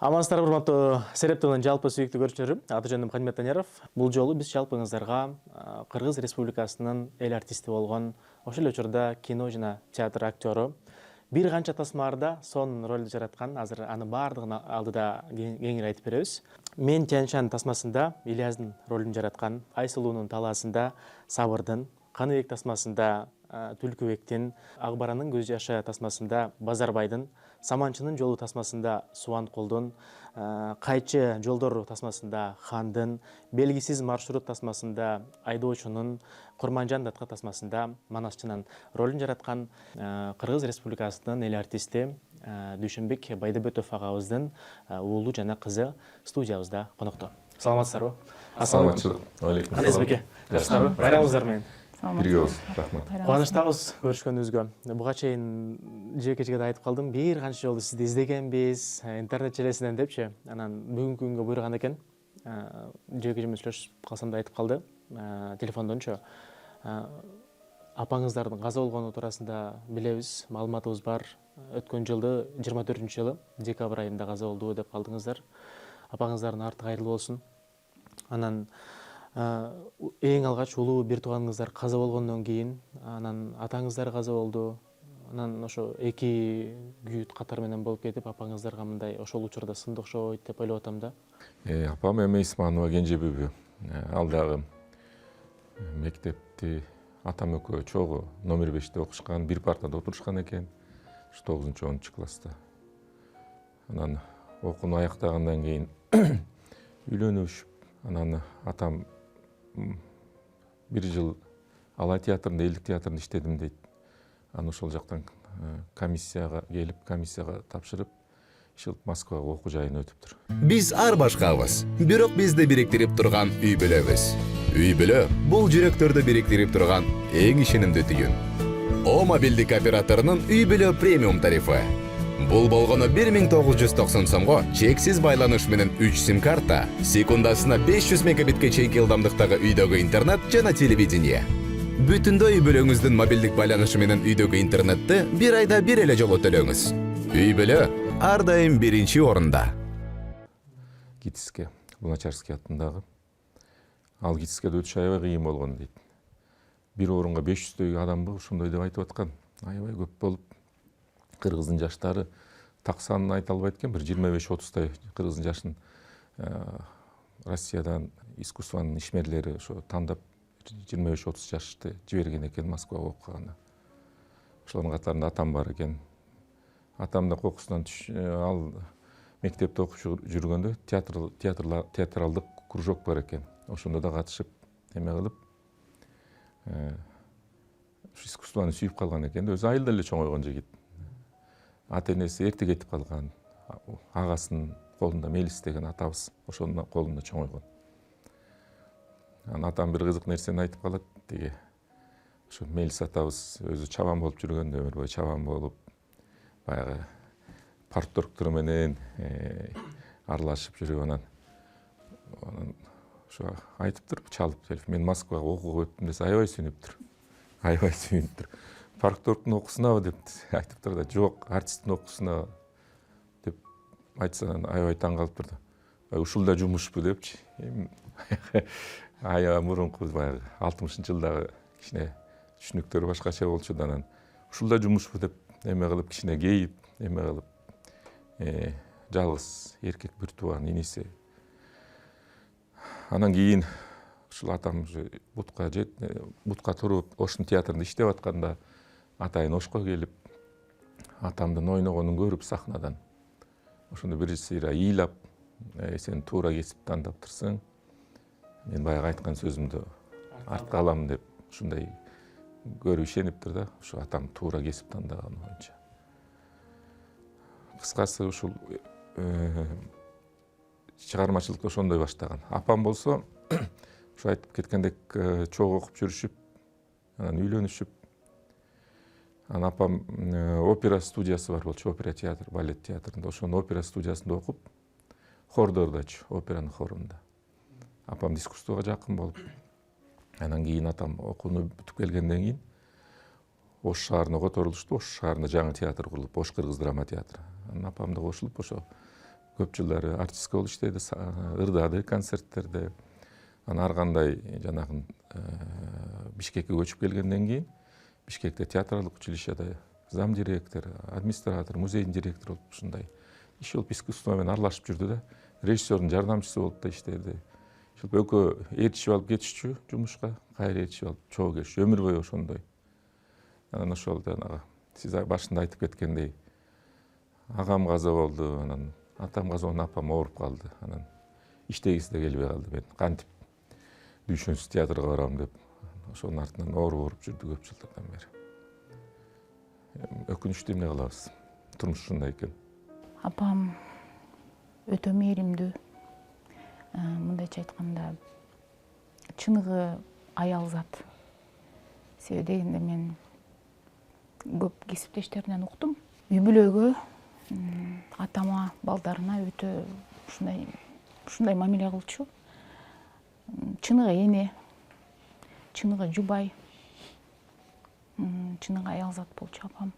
Амансыздар, урматтуу Серептовдун жалпы сүйүктүү көрүүчүлөрү. Аты жөнүм Хамит Таняров. Бул жолу биз жалпыңыздарга Кыргыз Республикасынын эл артисти болгон, ошол учурда кино жана театр актёру, бир канча тасмаарда сонун ролду жараткан, азыр аны баардыгын алдыда кеңири айтып беребиз. Мен Тяньшан тасмасында Ильяздын ролун жараткан, Айсулуунун талаасында Сабырдын, Каныбек тасмасында Түлкүбектин, Ак баранын көз жашы тасмасында Базарбайдын, Саманчынын жолу тасмасында Субанкулдун, Кайчы жолдор тасмасында Хандын, Белгисиз маршрут тасмасында Айдоочунун, Курманжан датка тасмасында Манасчынын ролун жараткан Кыргыз Республикасынын эл артисти Дүйшөнбек Байдабетов агабыздын уулу жана кызы студиябызда конокто. Саламатсыздарбы? Саламатчылык. Алейкум. Анезбеке, жакшысыздарбы? Байрамыңыздар менен. Бирге болсун. Рахмат. Кубанычтабыз көрүшкөнүбүзгө. Буга чейин жеке-жеке айтып калдым. Бир канча жолу сизди издегенбиз, интернет желесинен депчи. Анан бүгүнкү күнгө буйруган экен. Жеке-жеке сүйлөшүп калсам да айтып калды. Телефондончу. Апаңыздардын каза болгону туурасында билебиз, маалыматыбыз бар. Өткөн жылды 24-жылы декабрь айында каза болду деп калдыңыздар. Апаңыздардын арты кайрылуу болсун. Анан эң алгач улуу бир тууганыңыздар каза болгондон кийин, анан атаңыздар каза болду. Анан ошо эки күйүт катар менен болуп кетип, апаңыздарга мындай ошол учурда сынды окшойт деп ойлоп атам да. Апам эми Исманова Кенжебүбү. Ал дагы мектепти атам экөө чогуу номер 5-те окушкан, бир партада отурушкан экен. 9-10 класста. Анан окууну аяктагандан кийин үйлөнүшүп, анан атам бир жыл Алай театрында, элдик театрында иштедим дейт. Аны ошол жактан комиссияга келип, комиссияга тапшырып, ишилип Москвага окуу жайын өтүптүр. Биз ар башкабыз, бирок бизди бириктирип турган үй бүлөбүз. Үй бүлө бул жүрөктөрдү бириктирип турган эң ишенимдүү түйүн. О мобилдик операторунун үй бүлө премиум тарифы. Бул болгону 1990 сомго чексиз байланыш менен 3 сим-карта, секундасына 500 мегабитке чейинки ылдамдыктагы үйдөгү интернет жана телевидение. Бүтүндөй үй бүлөңүздүн мобилдик байланышы менен үйдөгү интернетти бир айда бир эле жолу төлөңүз. Үй бүлө ар дайым биринчи орунда. ГИТИСке, Луначарский атындагы. Ал ГИТИСке өтүш аябай кыйын болгон дейт. Бир орунга 500 адамбы ошондой деп айтып аткан. Аябай көп болуп, кыргыздын жаштары так санын айта албайт экен, бир 25-30 кыргыздын жашын Россиядан искусствонун ишмерлери ошо тандап 25-30 жашты жиберген экен Москвага окуганда. Ошолордун катарында атам бар экен. Атам да кокусунан ал мектепте окуп жүргөндө театралдык кружок бар экен. Ошондо да катышып, эме кылып, искусствону сүйүп калган экен. Өзү айылда эле чоңойгон жигит. Ата энеси эрте кетип калган. Агасынын колунда Мелис деген атабыз ошонун колунда чоңойгон. Анан атам бир кызык нерсени айтып калат. Деге ошо Мелис атабыз өзү чабан болуп жүргөндө, өмүр бою чабан болуп, баягы парторгтор менен аралашып жүрүп, анан ошо айтыптыр, чалып келип, мен Москвага окууга өттүм десе, аябай сүйүнүптүр. Аябай сүйүнүптүр. Парторгтун окуусунабы деп айтыптыр да, жок, артисттин окуусуна деп айтса, аябай таң калыптыр да. Ушул да жумушпу депчи. Аябай мурунку баягы 60-жылдагы кичине түшүнүктөрү башкача болчу да, анан ушул да жумушпу деп эме кылып, кичине кейип, эме кылып, жалгыз эркек бир тууган иниси. Анан кийин ушул атам бутка туруп, Оштун театрында иштеп атканда атайын Ошко келип, атамдын ойногонун көрүп сахнадан, ошондо бир сыйра ыйлап, сен туура кесип тандаптырсың, мен баягы айткан сөзүмдү артка алам деп, ушундай көрүп ишениптир да, ушу атам туура кесип тандаганы боюнча. Кыскасы ушул чыгармачылыкты ошондой баштаган. Апам болсо, ушу айтып кеткендек, чогуу окуп жүрүшүп, анан үйлөнүшүп, анан апам опера студиясы бар болчу, опера театр, балет театрында, ошонун опера студиясында окуп, хордо ырдачу, операнын хорунда. Апам искусствого жакын болуп, анан кийин атам окууну бүтүп келгенден кийин Ош шаарына которулушту. Ош шаарында жаңы театр курулуп, Ош кыргыз драма театры. Апам да кошулуп, ошо көп жылдары артистка болуп иштеди, ырдады концерттерде. Ар кандай жанагы Бишкекке көчүп келгенден кийин Бишкекте театралдык училищеде зам директор, администратор, музейдин директору болуп ушундай иш болуп искусство менен аралашып жүрдү да. Режиссердун жардамчысы болуп да иштеди. Ушул экөө ээрчип алып кетишчү жумушка, кайра ээрчип алып чогуу келишчү, өмүр бою ошондой. Анан ошол жанагы сиз башында айтып кеткендей агам каза болду, анан атам каза болду, апам ооруп калды. Анан иштегиси да келбей калды. Мен кантип дүйшөнсүз театрга барам деп ошонун артынан ооруп жүрдү көп жылдардан бери. Өкүнүчтүү эмне кылабыз? Турмуш ушундай экен. Апам өтө мээримдүү. Мындайча айтканда, чыныгы аял зат. Себеби дегенде мен көп кесиптештеримден уктум. Үй бүлөгө, атама, балдарына өтө ушундай мамиле кылчу. Чыныгы эне, чыныгы жубай, чыныгы аял зат болчу апам.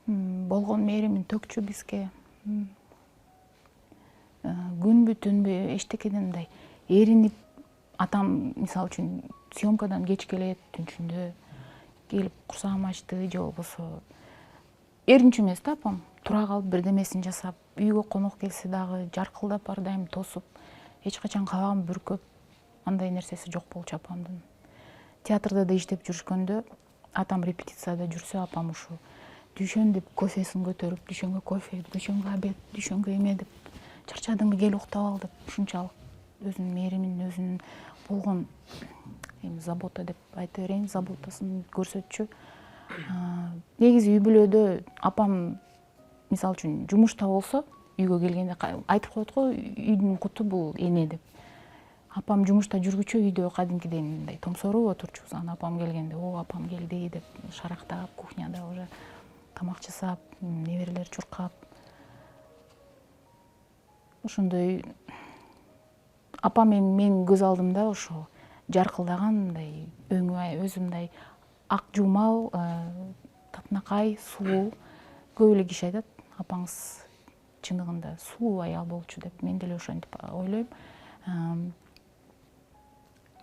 Болгон мээримин төкчү бизге. Күнбү түнбү эчтекеден мындай эринип, атам мисалы үчүн съемкадан кеч келет, түнчүндө келип курсагын ачты же болбосо эринчү эмес да апам. Тура калып бирдемесин жасап, үйгө конок келсе дагы жаркылдап ар дайым тосуп, эч качан кабагын бүркөп, андай нерсеси жок болчу апамдын. Театрда да иштеп жүрүшкөндө, атам репетицияда жүрсө, апам ушу дүйшөн деп кофесин көтөрүп, дүйшөнгө кофе, дүйшөнгө обед, дүйшөнгө эме деп, чарчадыңбы кел уктап ал деп, ушунчалык өзүнүн мээримин, өзүнүн болгон забота деп айта берейин, заботасын көрсөтчү. Негизи үй бүлөдө апам мисалы үчүн жумушта болсо, үйгө келгенде айтып коет го, үйдүн куту бул эне деп. Апам жумушта жүргүчө үйдө кадимкидей мындай томсоруп отурчубуз. Анан апам келгенде, о, апам келди деп шарактап, кухняда уже тамак жасап, неберелер чуркап. Ошондой апам менин көз алдымда ошо жаркылдаган мындай өңү өзү мындай ак жумал, татынакай, сулуу. Көп эле киши айтат, апаңыз чыныгында сулуу аял болчу деп. Мен деле ошентип ойлойм.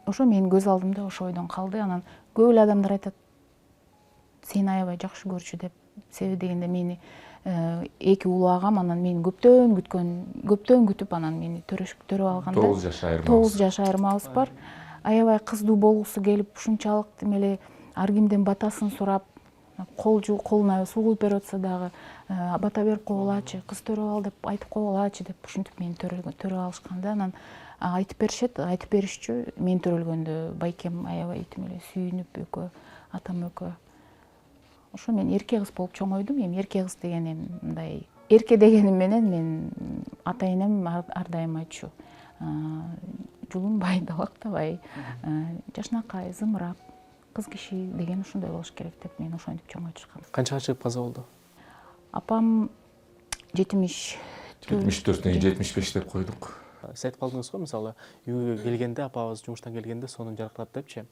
Ошо менин көз алдымда ошо ойдон калды. Анан көп эле адамдар айтат, сени аябай жакшы көрчү деп. Себеби дегенде мени эки улуу агам анан мени көптөн күтүп, анан мени төрөп алганда 9 жаш айырмабыз. 9 жаш айырмабыз бар. Аябай кыздуу болгусу келип, ушунчалык демеле ар кимден батасын сурап, колуна суу куюп берип атса дагы, бата берип койгулачы, кыз төрөп ал деп айтып койгулачы деп ушинтип мени төрөп алышканда, анан айтып беришчү. Мен төрөлгөндө байкем аябай тим эле сүйүнүп, экөө атам экөө. Ошо мен эрке кыз болуп чоңойдум. Эми эрке кыз деген мындай эрке дегеним менен мен ата энем ар дайым айтчу. Жулунбай, далактабай, жашнакай, зымырап, кыз киши деген ушундай болуш керек деп мен ошентип чоңойтушкан. Канчага чыгып каза болду? Апам 74-төн 75 деп койдук. Сиз айтып калдыңыз го, мисалы, үйгө келгенде, апабыз жумуштан келгенде сонун жаркырап депчи.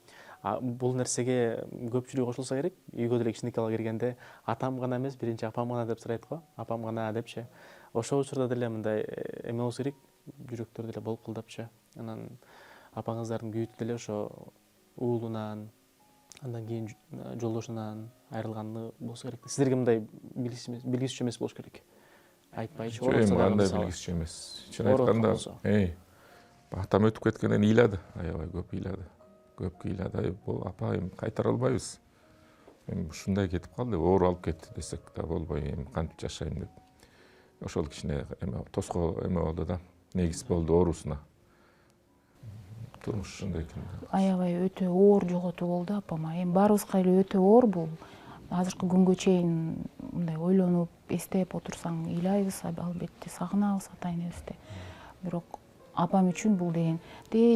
Бул нерсеге көпчүлүк кошулса керек. Үйгө деле кичинекей киргенде атам гана эмес, биринчи апам гана деп сурайт го. Апам гана депчи. Ошол учурда деле мындай эме болсо керек, жүрөктөр деле болкулдапчы. Анан апаңыздардын күйүтү деле ошо уулунан, андан кийин жолдошунан айрылганы болсо керек. Сиздерге мындай билгисиз эмес болуш керек. Айтпайчы, Андай билгисиз эмес. Чын айтканда, атам өтүп кеткенден ыйлады, аябай көп ыйлады. Көп ыйлады. Бул апа эми кайтара албайбыз. Эми ушундай кетип калды, оору алып кетти десек да болбой, эми кантип жашайм деп. Ошол кичине эме тоско эме болду да, негиз болду оорусуна. Турмуш ушундай экен. Аябай өтө оор жоготуу болду апама. Эми баарыбызга эле өтө оор бул. Азыркы күнгө чейин мындай ойлонуп, эстеп отурсаң ыйлайбыз, албетте сагынабыз ата энебизди. Бирок апам үчүн бул деген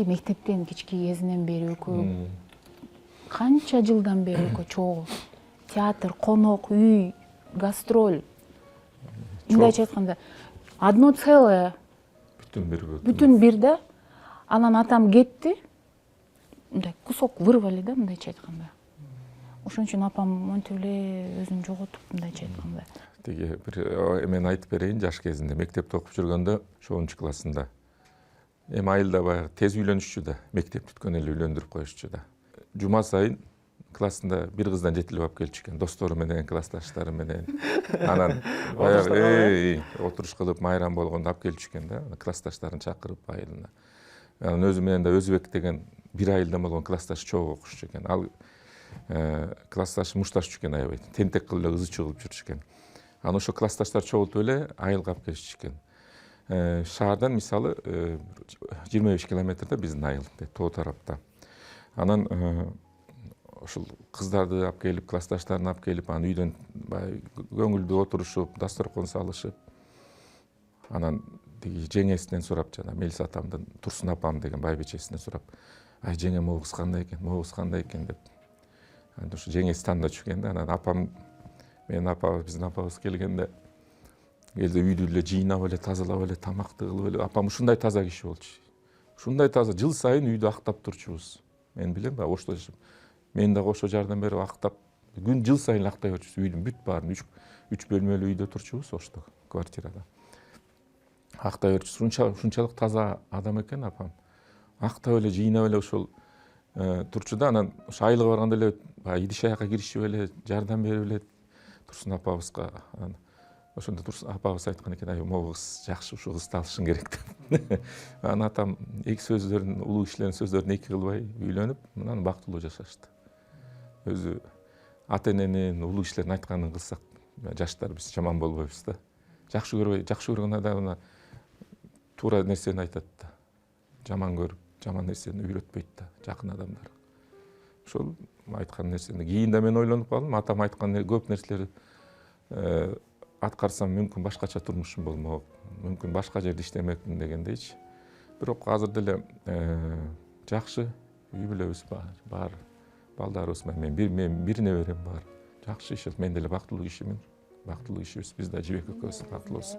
мектептен кички кезинен бери экөө канча жылдан бери экөө чогуу театр, конок, үй, гастроль. Мындайча айтканда, одно целое. Бүтүн бир да. Анан атам кетти. Мындай кусок вырвали да, мындайча айтканда. ошон үчүн апам монтип эле өзүн жоготуп мындайча айтканда. Тиги бир мен айтып берейин, жаш кезинде мектепте окуп жүргөндө 3 классында эми айылда баягы тез үйлөнүшчү да, мектеп бүткөн эле үйлөндүрүп коюшчу да. Жума сайын классында бир кыздан жетелеп алып келчү экен, достору менен, классташтары менен. Анан баягы отуруш кылып, майрам болгондо алып келчү экен да, классташтарын чакырып айылына. Анан өзү менен да Өзбек деген бир айылдан болгон классташы чогуу окушчу экен. Ал классташы мушташчу экен аябай, тентек кылып эле ызы чыгып жүрчү экен. Анан ошо классташтар чогултуп эле айылга алып келишчү экен. Шаардан мисалы 25 километрде биздин айыл, тоо тарапта. Анан ошол кыздарды алып келип, классташтарын алып келип, анан үйдөн көңүлдүү отурушуп, дасторкон салышып, анан тиги жеңесинен сурап, жана Мелис атамдын Турсун апам деген байбичесинен сурап, ай жеңе могу кыз кандай экен деп. Анан ошо жеңеси таанычу экен да. Анан апам, менин апабыз, биздин апабыз келгенде үйдү эле жыйнап эле, тазалап эле, тамакты кылып эле. Апам ушундай таза киши болчу. Ушундай таза, жыл сайын үйдү актап турчубуз. Мен билем баягы ошто жашап. Мен дагы ошо жардам берип актап, жыл сайын актай берчүбүз. Үйдүн бүт баарын 3 бөлмөлүү үйдө турчубуз ошто, квартирада. Актай берчүбүз. Ушунчалык таза адам экен апам. Актап эле, жыйнап эле ошол турчу да. Анан ошо айылга барганда эле баягы идиш аякка киришип эле, жардам берип эле Турсун апабызга. Ошондо Турсун апабыз айткан экен, ай могу кыз жакшы, ушул кызды алышың керек деп. Анан атам эки сөздөрүн, улуу кишилердин сөздөрүн эки кылбай үйлөнүп, анан бактылуу жашашты. Өзү ата эненин, улуу кишилердин айтканын кылсак, жаштар биз жаман болбойбуз да. Жакшы көргөн адам туура нерсени айтат да. Жаман көрүп, жаман нерсени үйрөтпөйт да, жакын адамдар. Ошол айткан нерсени кийин да мен ойлонуп калдым, атам айткан көп нерселери аткарсам мүмкүн башкача турмушум болмок, мүмкүн башка жерде иштемекмин дегендейчи. Бирок азыр деле жакшы үй бүлөбүз бар, балдарыбыз мен бир неберем бар. Жакшы иш, мен деле бактылуу кишимин, бактылуу кишибиз, биз да жибек экөөбүз бактылуубуз.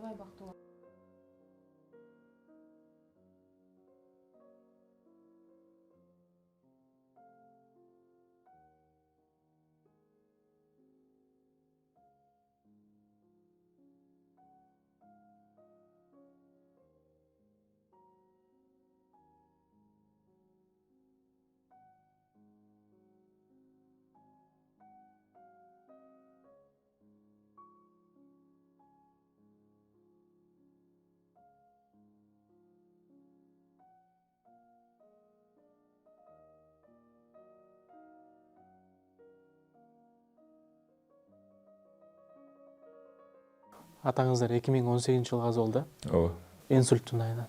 Атаңыздар 2018 жылы каза болду. Ооба. Инсульттун айынан.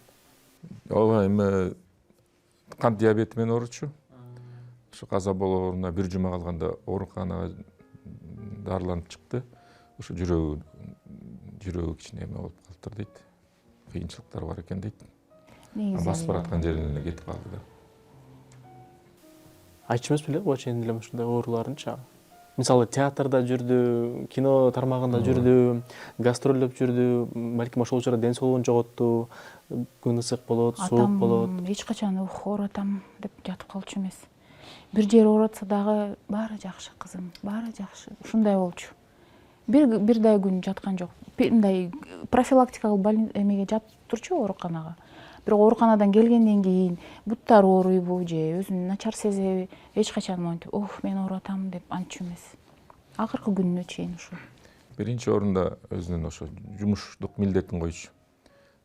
Ооба, эми кант диабети менен ооручу. Ошо каза болооруна бир жума калганда ооруканага дарыланып чыкты. Ошо жүрөгү кичине эме болуп калыптыр дейт. Кыйынчылыктар бар экен дейт. Басып бараткан жеринен эле кетип калды да. Айтчу эмес беле, буга чейин деле ушундай ооруларынчы. Мисалы театрда жүрдү, кино тармагында жүрдү, гастролдоп жүрдү, балким ошол учурда ден соолугун жоготту, күн ысык болот, суук болот. Эч качан оорутам деп жатып калчу эмес. Бир жери оорутса дагы баары жакшы кызым, баары жакшы. Ушундай болчу. Бирдай күн жаткан жок. Мындай профилактикалык эмеге жатып турчу ооруканага. Бирок ооруканадан келгенден кийин буттары ооруйбу же өзүн начар сезеби, эч качан монтип, мен оорутам деп антчу эмес. Акыркы күнүнө чейин ушу. Биринчи орунда өзүнүн ошо жумуштук милдетин койчу.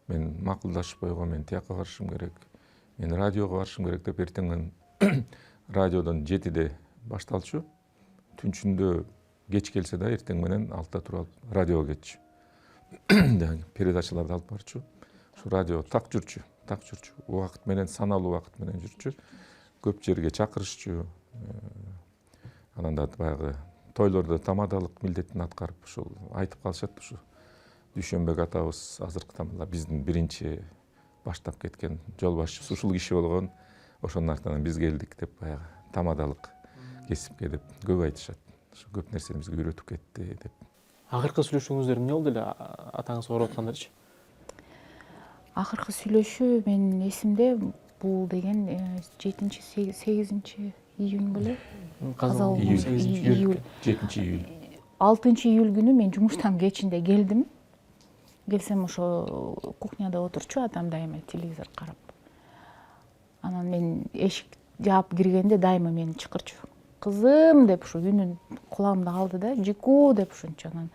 Мен макулдашып койгом, мен тияка барышым керек, мен радиого барышым керек деп эртеңен радиодон 7-де башталчу. Түнчүндө кеч келсе да эртең менен 6-да туруп алып радиого кетчү. Передачаларды алып барчу. Шу радио так жүрчү. Убакыт менен, саналуу убакыт менен жүрчү. Көп жерге чакырышчу. Анан да баягы тойлордо тамадалык милдетин аткарып, ушул айтып калышат, ушу Дүйшөнбек атабыз азыркы тамада биздин биринчи баштап кеткен жол башчыбыз ушул киши болгон. Ошонун артынан биз келдик деп баягы тамадалык кесипке деп көп айтышат. Ошо көп нерсени бизге үйрөтүп кетти деп. Акыркы сүйлөшүүңүздөр эмне болду эле атаңыз ооруп аткандарчы? Акыркы сүйлөшүү менин эсимде бул деген 7-8 июнь беле. Казан Июль. 7 июль. 6 июль күнү мен жумуштан кечинде келдим. Келсем ошо кухняда отурчу, атам дайыма телевизор карап. Анан мен эшик жаап киргенде дайыма мени чакырчу. Кызым деп ушу үнүн кулагымда калды да, жику деп ушунчу. Анан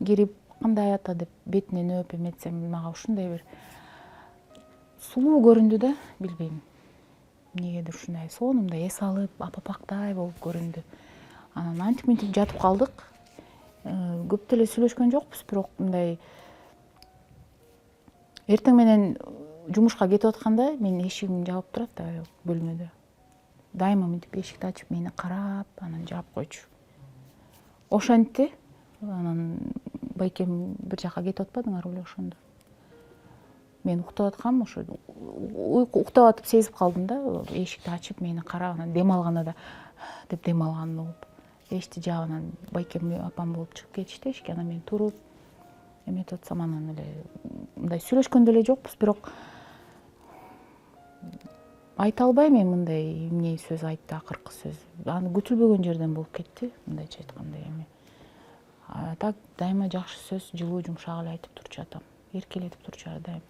кирип кандай ата деп бетинен өп эметсем мага ушундай бир сулуу көрүндү да, билбейм. Эмнегедир ушундай сонумда эс алып, апапактай болуп көрүндү. Анан антип мынтип жатып калдык. Көп деле сүйлөшкөн жокпуз, бирок мындай эртең менен жумушка кетип атканда менин эшигим жабып турат да бөлмөдө. Дайыма мынтип эшикти ачып мени карап, анан жаап койчу. Ошентти. Анан байкем бир жака кетип атпадыңар беле ошондо. Мен уктап аткам, ошо уктап атып сезип калдым да, эшикти ачып мени карап, анан дем алганда да деп дем алганын угуп. Эшикти жаап анан байкем апам болуп чыгып кетишти эшикке, анан мен туруп эметип атсам анан эле мындай сүйлөшкөн деле жокпуз, бирок айта албайм эми мындай эмне сөз айтты, акыркы сөз. Аны күтүлбөгөн жерден болуп кетти, мындайча айтканда эми. Так дайыма жакшы сөз, жылуу жумшак эле айтып турчу атам. Эркелетип турчу ар дайым.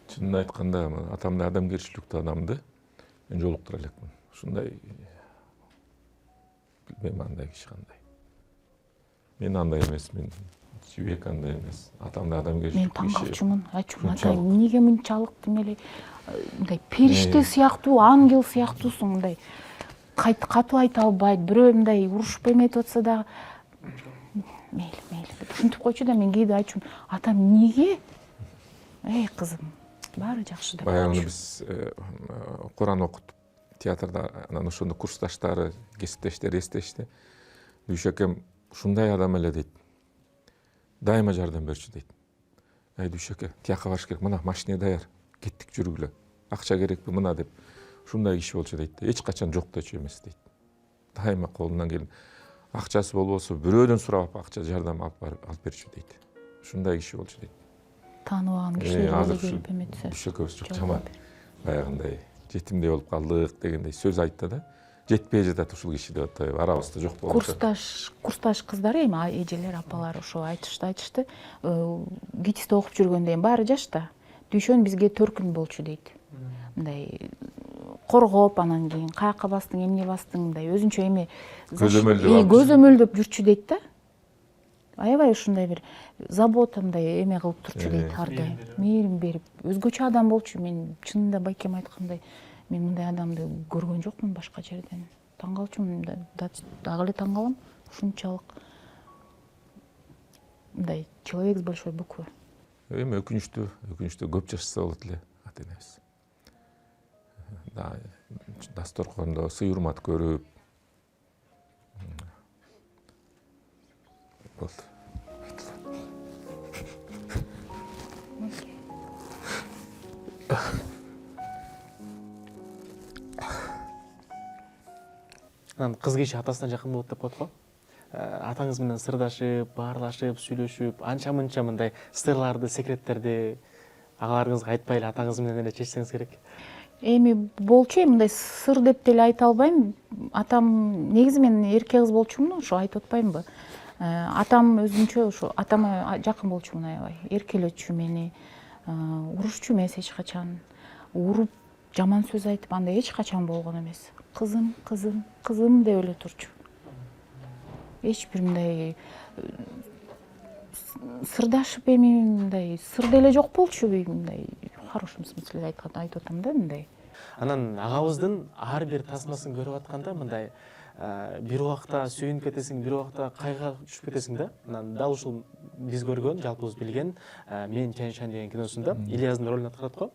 Чынын айтканда атамдай адамгерчиликтүү адамды мен жолуктура элекмин. Ушундай билбейм андай киши кандай. Мен андай эмесмин, жибек андай эмес. Атамдай адамгерчиликтүү киши. Мен таң калчумун. Айчумун, ата эмнеге мынчалык демели мындай периште сыяктуу, ангел сыяктуусуң, мындай катуу айта албайт, бирөө мындай урушуп эметип атса да мейли деп ушинтип койчу да, мен кээде айтчумун, атам эмнеге? Эй кызым, баары жакшы деп. Баягы биз Куран окутуп театрда анан ошондо курсташтары, кесиптештери эстешти. Дүйшөкем ушундай адам эле дейт. Дайыма жардам берчү дейт. Ай Дүйшөке, тияка барыш керек, мына машина даяр, кеттик жүргүлө. Акча керекпи мына деп. Ушундай киши болчу дейт. Эч качан жок дечү эмес дейт. Дайыма колунан келип акчасы болбосо бирөөдөн сурап акча жардам алып берчү дейт. Ушундай киши болчу дейт. Тааныбаган кишилерге келип эметсе. Дүйшөкөбүз жок жаман. Баягындай жетимдей болуп калдык дегендей сөз айтты да. Жетпей жатат ушул киши деп атпайбы, арабызда жок болуп. Курсташ кыздар эми эжелер, апалар ошо айтышты. ГИТИСте окуп жүргөндө эми баары жашта. Дүйшөн бизге 4 күн болчу дейт. Мындай коргоп, анан кийин каяка бастың, эмне бастың, мындай өзүнчө эми көзөмөлдөп жүрчү дейт да. Аябай ушундай бир забота мындай эме кылып турчу дейт ар дайым. Мээрим берип, өзгөчө адам болчу. Мен чынында байкем айткандай, мен мындай адамды көргөн жокмун башка жерден. Таң калчумун, дагы эле таң калам. Ушунчалык мындай человек с большой буквы. Эми өкүнүчтүү көп жашаса болот эле ата-энебиз. Дасторкондо сый урмат көрүп болду. Анан кыз киши атасына жакын болот деп коет го. Атаңыз менен сырдашып, баарлашып, сүйлөшүп, анча-мынча мындай сырларды, секреттерди агаларыңызга айтпай эле атаңыз менен эле чечсеңиз керек. Эми болчу, мындай сыр деп деле айта албайм. Атам негизи мен эрке кыз болчумун, ошо айтып атпаймынбы? Атам өзүнчө ошо атама жакын болчумун аябай. Эркелечү мени, урушчу эмес эч качан. Уруп, жаман сөз айтып андай эч качан болгон эмес. Кызым, кызым, кызым деп эле турчу. Эч бир мындай сырдашып эми мындай сыр деле жок болчу, мындай хорошем смысле айтып атам да мындай. Анан агабыздын ар бир тасмасын көрүп атканда мындай бир убакта сүйүнүп кетесиң, бир убакта кайга түшүп кетесиң да. Анан дал ушул биз көргөн, жалпыбыз билген Мен Чаншан деген киносунда Ильяздын ролун аткарат го.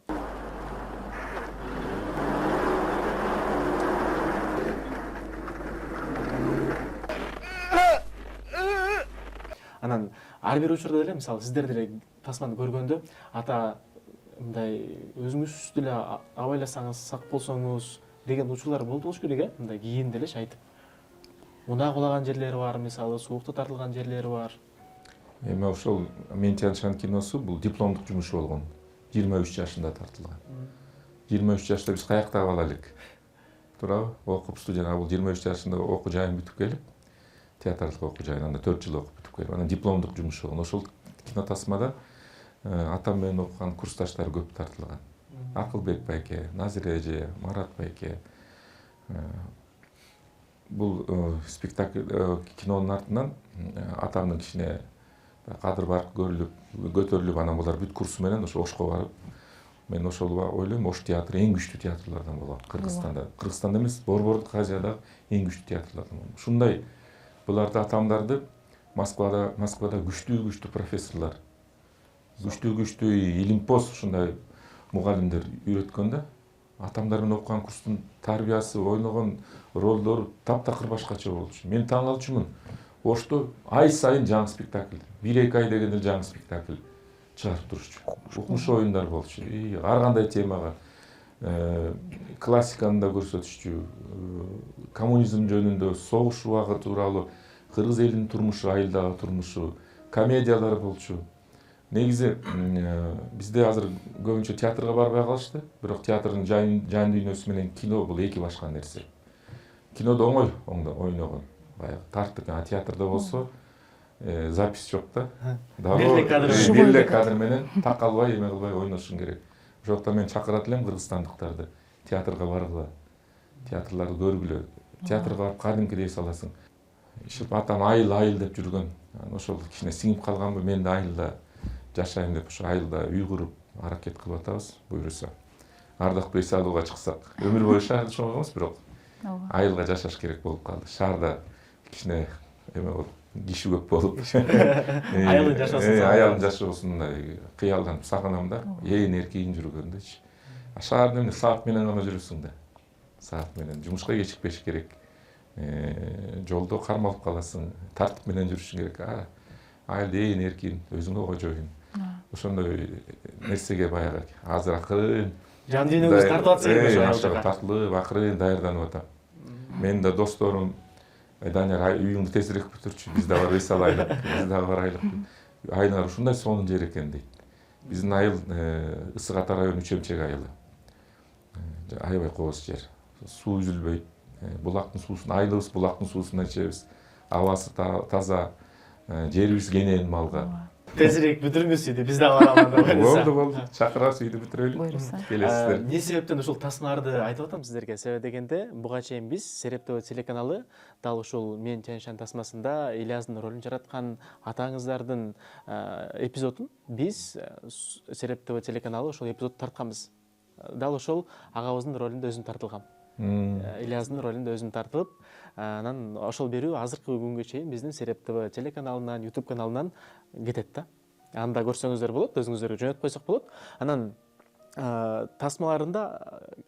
Анан ар бир учурда деле, мисалы сиздер деле тасманы көргөндө ата мындай өзүңүз деле абайласаңыз, сак болсоңуз деген учурлар болду болуш керек, мындай кийин делечи айтып. Унаа кулаган жерлери бар, мисалы суукта тартылган жерлери бар. Эми ошол Мен Чаншан киносу бул дипломдук жумушу болгон. 23 жашында тартылган. 23 жашта биз каякта кала элек. туурабы окуп студент бул 23 жашында окуу жайын бүтүп келип театрлык окуу жайын анда 4 жыл окуп бүтүп келип анан дипломдук жумуш болгон ошол кино тасмада атам менен окуган курсташтар көп тартылган. Акылбек байке, Назира эже, Марат байке. Бул спектакль кинонун артынан атамдын кичине кадыр барып көрүлүп көтөрүлүп анан булар бүт курсу менен ошо Ошко барып мен ошол ойлойм Ош театры эң күчтүү театрлардан болот Кыргызстанда. Кыргызстанда эмес, Борбордук Азиядагы эң күчтүү театрлардан болот. Ушундай буларды атамдарды Москвада күчтүү профессорлор, күчтүү илимпоз ушундай мугалимдер үйрөткөндө атамдар менен окуган курстун тарбиясы, ойногон ролдору таптакыр башкача болчу. Мен таң калчумун. Ошто ай сайын жаңы спектакль, 1-2 ай дегенде жаңы спектакль чыгарып турушчу. Укмуш оюндар болчу. Ар кандай темага классиканы да көрсөтүшчү. Коммунизм жөнүндө, согуш убагы тууралуу, кыргыз элинин турмушу, айылдагы турмушу, комедиялар болчу. Негизи бизде азыр көбүнчө театрга барбай калышты, бирок театрдын жан дүйнөсү менен кино бул эки башка нерсе. Кинодо оңой ойногон, баягы тарттык, театрда болсо запись жок да. Белек кадр менен так албай, эме кылбай ойношуң керек. Ошондуктан мен чакырат элем кыргызстандыктарды театрга баргыла, театрларды көргүлө. Театрга барып кадимкидей саласың. Ишип атам айыл деп жүргөн. Ошол кичине сиңип калганбы, мен да айылда жашайын деп ошо айылда үй куруп аракет кылып атабыз, буйруса. Ардак Бейсалууга чыксак, өмүр бою шаарда чоңойгонбуз, бирок айылга жашаш керек болуп калды. Шаарда кичине эме болуп, киши көп болуп. Айылын жашасын. Аялын жашоосундай кыялданып сагынам да, ээн эркин жүргөндөчү. Шаарда эмне саат менен гана жүрөсүң да. Саат менен жумушка кечикпеш керек. Жолдо кармалып каласың, тартип менен жүрүшүң керек. Айылда ээн эркин, өзүңө кожоюн. Ошондой нерсеге баягы азыр акырын жан дүйнөңүз тартып атса керек ошо айылга. Тартылып, акырын даярданып атам. Менин да досторум Данияр үйүңдү тезирээк бүтүрчү, биз да бар Бейсал айлык, биз да бар айлык. Айылдар ушундай сонун жер экен дейт. Биздин айыл Ысык Ата району Үчөмчек айылы. Аябай кооз жер. Суу үзүлбөйт. Булактын суусун, айылыбыз булактын суусунан ичебиз. Абасы таза, жерибиз кенен малга. Тезирээк бүтүрүңүз үйдү, биз да барабыз. Болду. Чакырасыз үйдү бүтүрөлүк. Келесиздер. Эмне себептен ушул тасмаларды айтып атам сиздерге? Себеби дегенде, буга чейин биз Сереп ТВ телеканалы дал ушул Мен Чаншан тасмасында Ильяздын ролун жараткан атаңыздардын эпизодун биз Сереп ТВ телеканалы ошол эпизодду тартканбыз. Дал ошол агабыздын ролунда өзүм тартылгам. Ильяздын ролунда өзүм тартылып, анан ошол берүү азыркы күнгө чейин биздин Сереп ТВ телеканалынан, YouTube каналынан кетет да. Анда көрсөңүздөр болот, өзүңүздөргө жөнөтүп койсок болот. Анан тасмаларында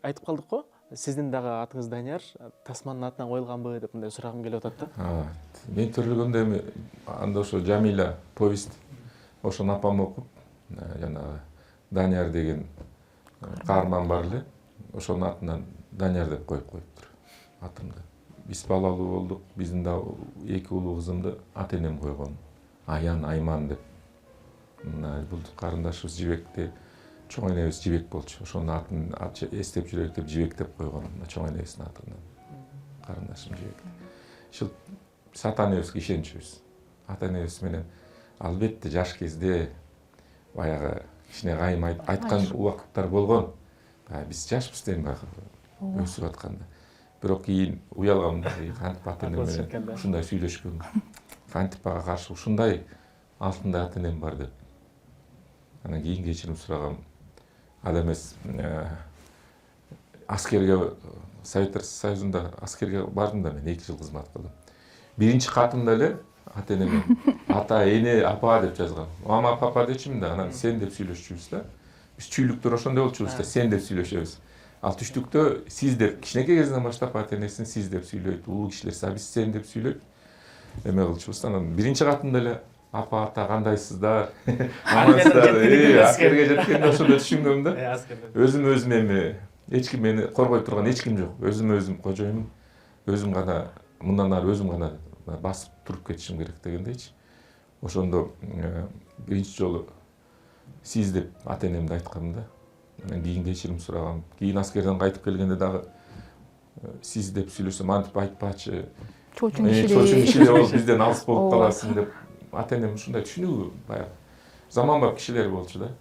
айтып калдык го, сиздин дагы атыңыз Данияр тасманын атынан коюлганбы деп мындай сурагым келип атат да. Мен төрөлгөндө эми анда ошо Жамиля повесть ошону апам окуп, жанагы Данияр деген каарман бар эле, ошонун атынан Данияр деп коюп коюптур атымды. Биз балалуу болдук. Биздин да эки улуу кызымды ата энем койгон. Аян, Айман деп. Бул карындашыбыз Жибекти, чоң энебиз Жибек болчу. Ошонун атын эстеп жүрөйүк деп Жибек деп койгон. Чоң энебиздин атынан. Карындашым Жибек. Ушул ата энебизге ишенчүбүз. Ата энебиз менен албетте жаш кезде баягы кичине кайым айткан убакыттар болгон. Биз жашпыз дейм баягы өсүп атканда. Бирок кийин уялгам да, кантип ата энем менен ушундай сүйлөшкөн. Кантип ага каршы ушундай алтындай ата энем бар деп. Анан кийин кечирим сурагам. Ал эмес аскерге Советтер Союзунда аскерге бардым да, мен 2 жыл кызмат кылдым. Биринчи катымда эле ата энеме ата, эне, апа деп жазган. Мама, папа дечимин да, анан сен деп сүйлөшчүбүз да. Биз чүйлүктөр ошондой болчубуз да, сен деп сүйлөшөбүз. Ал түштүктө сиз деп, кичинекей кезинен баштап ата энесин сиз деп сүйлөйт, улуу кишилер биз сен деп сүйлөйт. Эме кылчубуз. Анан биринчи катымда эле апа, ата кандайсыздар? Амансыздар? Аскерге жеткенде ошондо түшүнгөм да. Өзүм эми эч ким мени коргой турган эч ким жок. Өзүм кожоюмун. Өзүм гана мындан ары өзүм гана басып туруп кетишим керек дегендейчи. Ошондо биринчи жолу сиз деп ата энемди айткам да. Анан кийин кечирим сурагам. Кийин аскерден кайтып келгенде дагы сиз деп сүйлөсөм антип айтпачы, чоочун чоочун ишири ишиде болуп бизден алыс болуп Ооба. каласың деп ата энем ушундай түшүнүү баягы заманбап кишилер болчу да.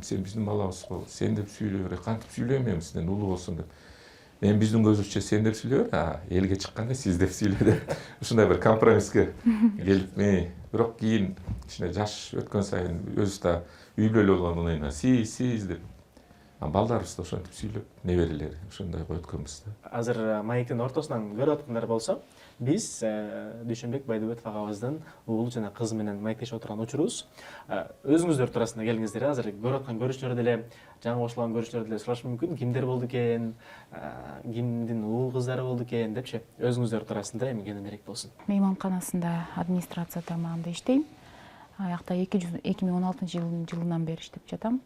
Сен биздин балабызбы, сен деп сүйлөй бер, кантип сүйлөйм эми сизден улуу болсун деп. Эми биздин көзүбүзчө сен деп сүйлөй бер, элге чыкканда сиз деп сүйлө деп. Ушундай бир компромисске келип, бирок кийин кичине жаш өткөн сайын өзүбүз да үй бүлөлүү болгондон кийин сиз деп. Балдарыбыз да ошентип сүйлөп, неберелер ошондой өткөнбүз да. Азыр маектин ортосунан көрүп аткандар болсо, биз Дүйшөнбек Байдыбеков агабыздын уулу жана кызы менен маектешип отурган учурубуз. Өзүңүздөр туурасында келиңиздер. Азыр көрүп аткан көрүүчүлөр деле, жаңы кошулган көрүүчүлөр деле сурашы мүмкүн, кимдер болду экен, кимдин уул кыздары болду экен депчи. Өзүңүздөр туурасында эми кененирээк болсун. мейманканасында администрация тармагында иштейм. Аякта 2016 жылынан бери иштеп жатам.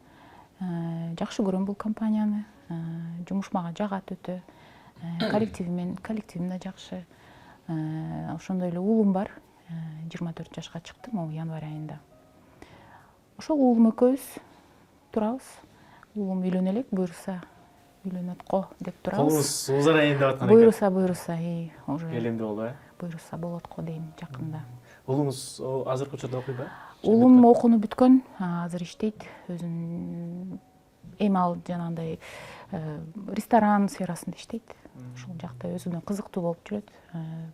Жакшы көрөм бул компанияны. Жумуш мага жагат өтө. Коллективим да жакшы. Ошондой эле уулум бар. 24 жашка чыктым январь айында. Ошол уулум экөөбүз турабыз. Уулум үйлөнө элек, буюрса үйлөнөт го деп турабыз. Колубуз узарайын деп аткан экен. Буюрса, уже Келинди болду, буюрса болот го дейм жакында. Уулуңуз азыркы учурда окуйбу? Уулум окууну бүткөн, азыр иштейт. Өзүнүн эми ал жанагындай ресторан сферасында иштейт. Ошол жакта өзүнө кызыктуу болуп жүрөт.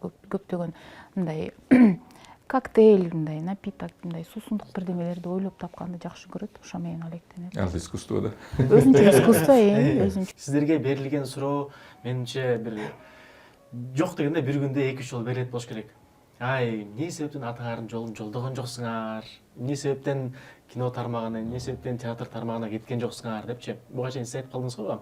Көптөгөн мындай коктейль, мындай напиток, мындай суусундук бирдемелерди ойлоп тапканды жакшы көрөт. Ошо менен алектенет. Ал искусство да. Өзүнчө искусство, өзүнчө. Сиздерге берилген суроо менимче бир жок дегенде бир күндө 2-3 жолу берилет болуш керек. Эмне себептен атаңардын жолун жолдогон жоксуңар? Эмне себептен кино тармагына, эмне себептен театр тармагына кеткен жоксуңар депчи. Буга чейин сиз айтып калдыңыз го,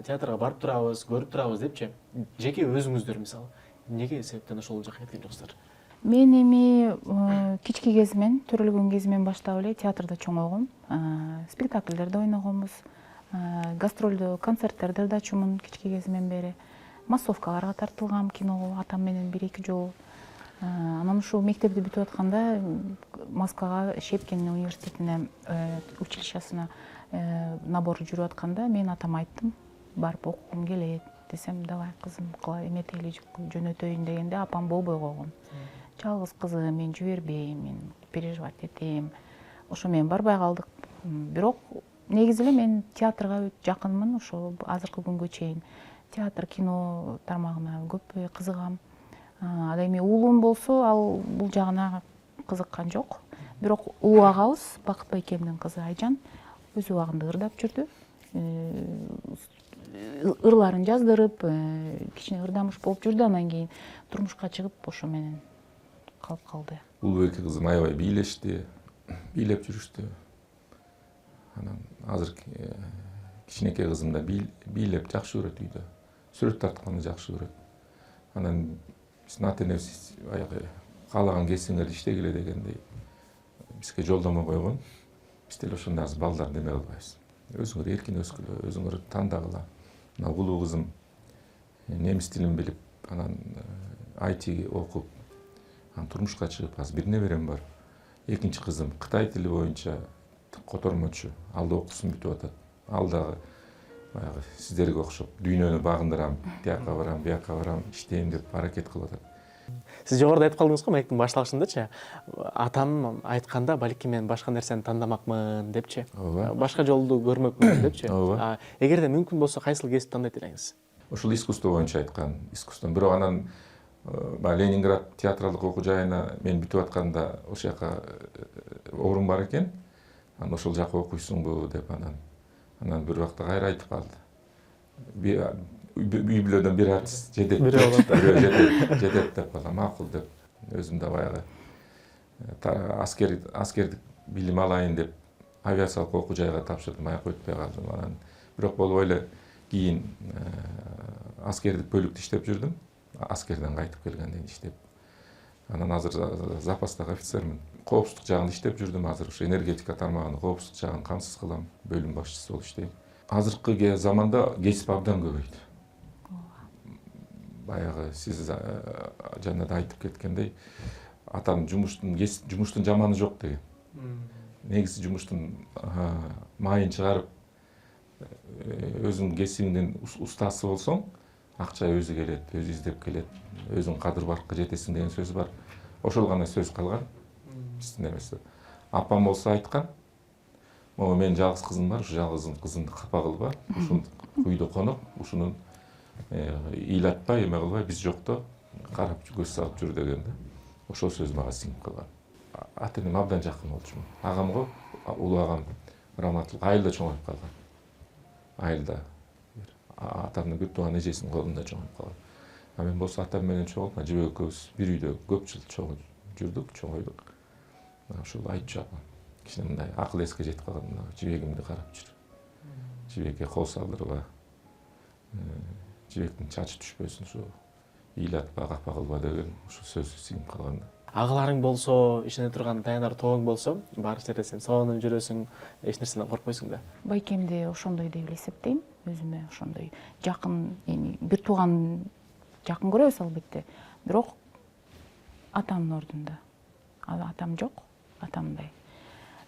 театрга барып турабыз, көрүп турабыз депчи. Жеке өзүңүздөр мисалы, эмнеге себептен ошол жака кеткен жоксуздар? Мен эми кички кезимен, төрөлгөн кезимен баштап эле театрда чоңойгом. Спектакльдерде ойногонбуз. Гастролдо концерттерде да ачумун кички кезимен бери. Массовкаларга тартылгам киного атам менен 1-2 жолу. Анан ушул мектепти бүтүп атканда Москвага Щепкин университетине училищесине набор жүрүп атканда мен атама айттым, барып окугум келет десем, давай кызым кыла эметели жөнөтөйүн дегенде апам болбой койгон. Жалгыз кызым, мен жибербейм, мен переживать этем. Ошо менен барбай калдык. Бирок негизи эле мен театрга жакынмын, ошо азыркы күнгө чейин театр, кино тармагына көп кызыгам. Ал эми уулум болсо, ал бул жагына кызыккан жок. Бирок улуу агабыз, Бакыт Байкемдин кызы Айжан, өз убагында ырдап жүрдү. Ырларын жаздырып, кичине ырдамыш болуп жүрдү, анан кийин турмушка чыгып, ошо менен калып калды. Улуубек кызым аябай бийлешти, бийлеп жүрүштү. Анан азыр кичинекей кызым да бийлеп жакшы көрөт үйдө. Сүрөт тартканды жакшы көрөт. Анан биздин ата энебиз баягы каалаган кесиңерди иштегиле дегендей бизге жолдомо койгон. Биз деле ошондой азыр балдар неме кылбайбыз. Өзүңөр эркин өскүлө, өзүңөр тандагыла. Мына улуу кызым немис тилин билип, анан IT окуп, анан турмушка чыгып, азыр бир неберем бар. Экинчи кызым Кытай тили боюнча котормочу, ал да окуусун бүтүп атат. Ал дагы баягы сиздерге окшоп дүйнөнү багындырам, тияка барам, бияка барам, иштейм деп аракет кылып атат. Сиз жогоруда айтып калдыңыз го, маектин башталышындачы, атам айтканда балким мен башка нерсени тандамакмын депчи. Ооба. Башка жолду көрмөкмүн депчи. Ооба. Эгерде мүмкүн болсо кайсыл кесипти тандайт элеңиз? Ошол искусство боюнча айткан, искусство. Бирок анан Ленинград театралдык окуу жайына мен бүтүп атканда ошол жака орун бар экен. Анан ошол жака окуйсуңбу деп анан бир убакта кайра айтып калды. Үй бүлөдөн бир артист жетет. Жетет деп калды. Макул деп. Өзүм да баягы аскердик билим алайын деп авиациялык окуу жайга тапшырдым, аяк өтпөй калдым. Анан бирок болбой эле кийин аскердик бөлүктө иштеп жүрдүм. Аскерден кайтып келгенден иштеп. Анан азыр запастагы офицермин. Коопсуздук жагында иштеп жүрдүм, азыр ушу энергетика тармагынын коопсуздук жагын камсыз кылам, бөлүм башчысы болуп иштейм. Азыркы заманда кесип абдан көбөйдү. Баягы сиз жана да айтып кеткендей, атам жумуштун жаманы жок деген. Негизи жумуштун майын чыгарып, өзүң кесибиңдин устасы болсоң, акча өзү келет, өзү издеп келет, өзүң кадыр баркка жетесиң деген сөз бар. Ошол гана сөз калган. Биздин эмеси. Апам болсо айткан, могу менин жалгыз кызым бар, ушу жалгыз кызымды капа кылба, ушуну үйдө конуп, ушунун ыйлатпай, эме кылбай, биз жокто карап көз салып жүр деген да. Ошол сөз мага сиңип калган. Ата энем абдан жакын болчумун. Агамго, улуу агам Раматул айылда чоңоюп калган. Айылда атамдын бүт тууган эжесинин колунда чоңоюп калган. А мен болсо атам менен чогулуп, жибек экөөбүз бир үйдө көп жыл жүрдүк, чоңойдук. Ошол айтчу апам. Кичине мындай акыл эске жетип калган, жибегимди карап жүр. Жибекке кол салдырба. Жибектин чачы түшпөсүн, ушу ыйлатпа, капа кылба деген ушу сөз сиңип калган да. Агаларың болсо, ишене турган таянар тобуң болсо, баары жерде сен сонуп жүрөсүң, эч нерседен коркпойсуң да. Байкемди ошондой деп эсептейм, өзүмө ошондой жакын, бир тууган жакын көрөбүз албетте, бирок атамдын ордунда. Атам жок, атамдай.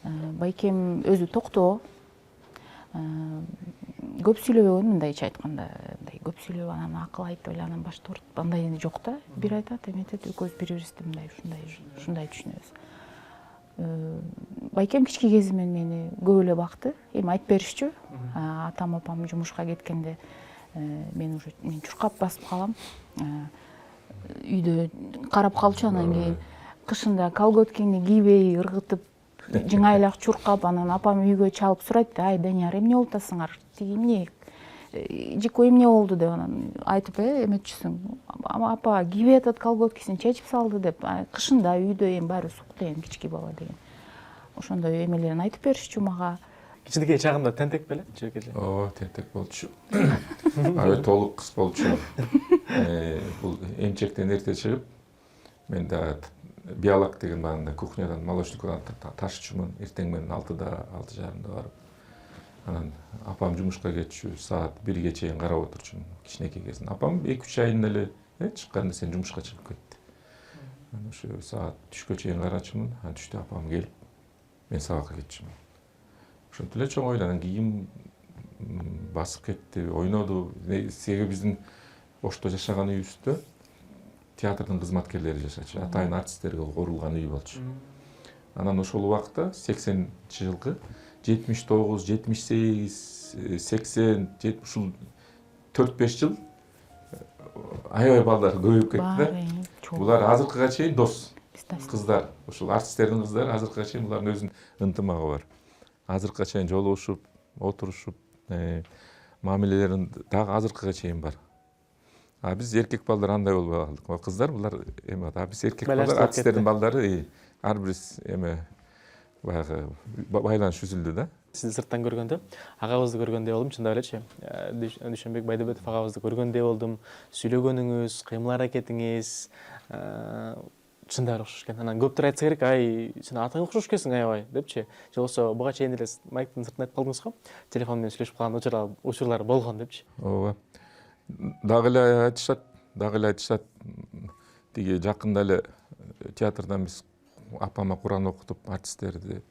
Байкем өзү токтоо, көп сүйлөбөгөн, мындайча айтканда, көп сүйлөп анан акыл айтып эле анан башты ортуп андай жок да. Бир айтат, эметет, экөөбүз бири-бирибизди мындай ушундай түшүнөбүз. Байкем кички кезимен мени көп эле бакты. Эми айтып беришчү. Атам апам жумушка кеткенде мен чуркап басып калам. Үйдө карап калчу, анан кийин кышында колготкени кийбей ыргытып, жыңайлак чуркап, анан апам үйгө чалып сурайт, ай Данияр, эмне болуп атасыңар? Тиги эмне? Жико эмне болду деп анан айтып эметчүсүң. Апа кийбей атат колготкисин, чечип салды деп. Кышында үйдө эми баары сукту, эми кички бала деген. Ошондой эмелерин айтып беришчү мага. Кичинекей чагында тентек беле, жеке эле. Ооба, тентек болчу. Аябай толук кыз болчу. Бул эмчектен эрте чыгып, мен да биолог деген баягындай кухнядан, молочникадан ташчумун. Эртең менен 6:30 барып. Анан апам жумушка кетчү, саат 1ге чейин карап отурчумун кичинекей кезинде. Апам 2-3 айында эле чыкканда сен жумушка чыгып кетти. Анан ушу саат түшкө чейин карачумун. Анан түштө апам келип, мен сабакка кетчүмүн. Ошентип эле чоңойду, анан кийин басып кетти, ойноду. Себеби биздин Ошто жашаган үйүбүздө театрдын кызматкерлери жашачу, атайын артисттерге курулган үй болчу. Анан ошол убакта 80-жылкы 79, 78, 80, ушул 4-5 жыл аябай балдар көбөйүп кетти да. Булар азыркыга чейин дос. Кыздар, ушул артисттердин кыздары азыркыга чейин булардын өзүнүн ынтымагы бар. Азыркыга чейин жолугушуп, отурушуп, мамилелерин дагы азыркыга чейин бар. А биз эркек балдар андай болбой калдык. Кыздар булар эме, а биз эркек балдар, артисттердин балдары ар бирибиз эме баягы байланыш үзүлдү да. Сизди сырттан көргөндө, агабызды көргөндөй болдум, чындап элечи. Дүйшөнбек Байдыбетов агабызды көргөндөй болдум. Сүйлөгөнүңүз, кыймыл аракетиңиз чындап окшош экен. Анан көптөр айтса керек, ай, сен атаңа окшош экенсиң аябай депчи. Же болбосо буга чейин эле майктын сыртынан айтып калдыңыз го. Телефон менен сүйлөшүп калган учурлар болгон депчи. Ооба. Дагы эле айтышат. Тиги жакында эле театрдан биз апама Куран окутуп, артисттерди,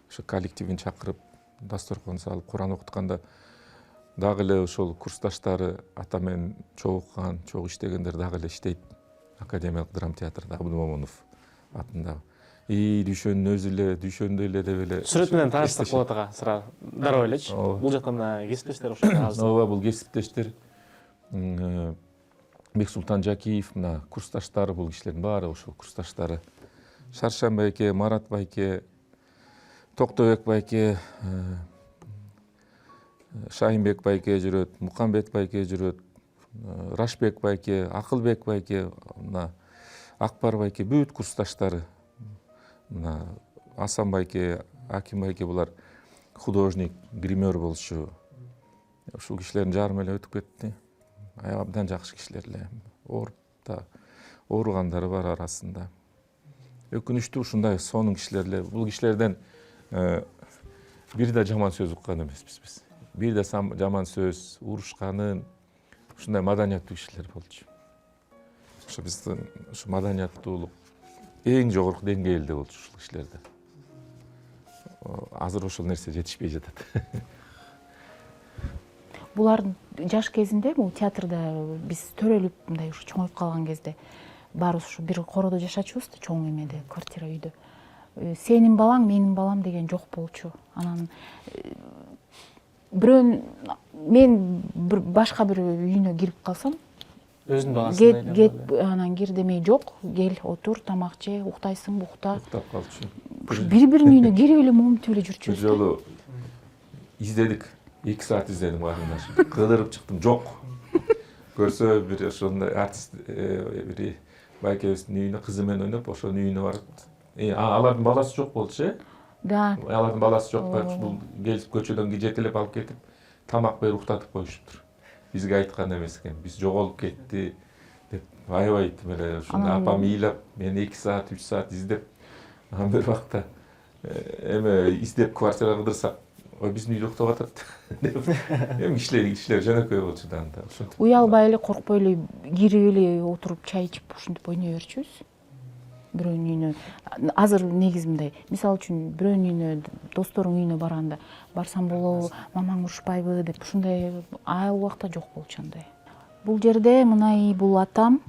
ошо коллективин чакырып, дасторкон салып Куран окутканда дагы эле ошол курсташтары, ата менен чогуу окуган, чогуу иштегендер дагы эле иштейт. Академиялык драма театрда Абдумомунов атындагы. Дүйшөнүн өзү эле, дүйшөндө эле деп эле. Сүрөт менен таанышсак болот ага, сыра дароо элечи. Бул жактан кесиптештер окшойт. Ооба, бул кесиптештер. Бексултан Жакиев, мына курсташтары, бул кишилердин баары ошол курсташтары. Шаршан байке, Марат байке, Токтобек байке, Шайынбек байке жүрөт, Мукамбет байке жүрөт, Рашбек байке, Акылбек байке, мына Акбар байке, бүт курсташтары. Мына Асан байке, Аким байке, булар художник, гример болчу. Ушул кишилердин жарымы эле өтүп кетти. Абдан жакшы кишилер эле. Ооруп да, ооругандары бар арасында. Өкүнүчтүү ушундай сонун кишилер эле. Бул кишилерден бир да жаман сөз уккан эмеспиз биз. Бир да жаман сөз, урушканын, ушундай маданияттуу кишилер болчу. Ошо биздин ушу маданияттуулук эң жогорку деңгээлде болчу ушул кишилерде. Азыр ошол нерсе жетишпей жатат. булардын жаш кезинде бул театрда биз төрөлүп мындай ушу чоңоюп калган кезде баарыбыз ушу бир короодо жашачубуз да, чоң эмеде, квартира үйдө. Сенин балаң, менин балам деген жок болчу. Анан мен башка бир үйүнө кирип калсам, өзүнүн баласындай кет анан кир демей, жок, кел, отур, тамак же, уктайсыңбы, укта. Уктап калчу. Бири-биринин үйүнө кирип эле момунтип эле Бир жүрчүбүз. жолу издедик. 2 саат издедим барымда. Кыдырып чыктым, жок. Көрсө бир ошондой артист бири байкебиздин үйүнө кызы менен ойноп, ошонун үйүнө барып, алардын баласы жок болчу, Да. Алардын баласы жок, бул келип көчөдөн жетелеп алып кетип, тамак берип уктатып коюшуптур. Бизге айткан эмес экен. Биз жоголуп кетти деп аябай эле ушундай апам ыйлап, мени 2 саат, 3 саат издеп, анан бир убакта издеп квартирага кыдырсак, ой биздин үйдө уктап атат деп. Кишилер жөнөкөй болчу да анда. Уялбай эле, коркпой эле кирип эле отуруп чай ичип ушинтип ойной берчүбүз. Бирөөнүн үйүнө. Азыр негизи мындай, мисалы үчүн бирөөнүн үйүнө, досторуң үйүнө барганда, барсам болобу, мамаң урушпайбы деп, ушундай ал убакта жок болчу андай. Бул жерде мына бул атам,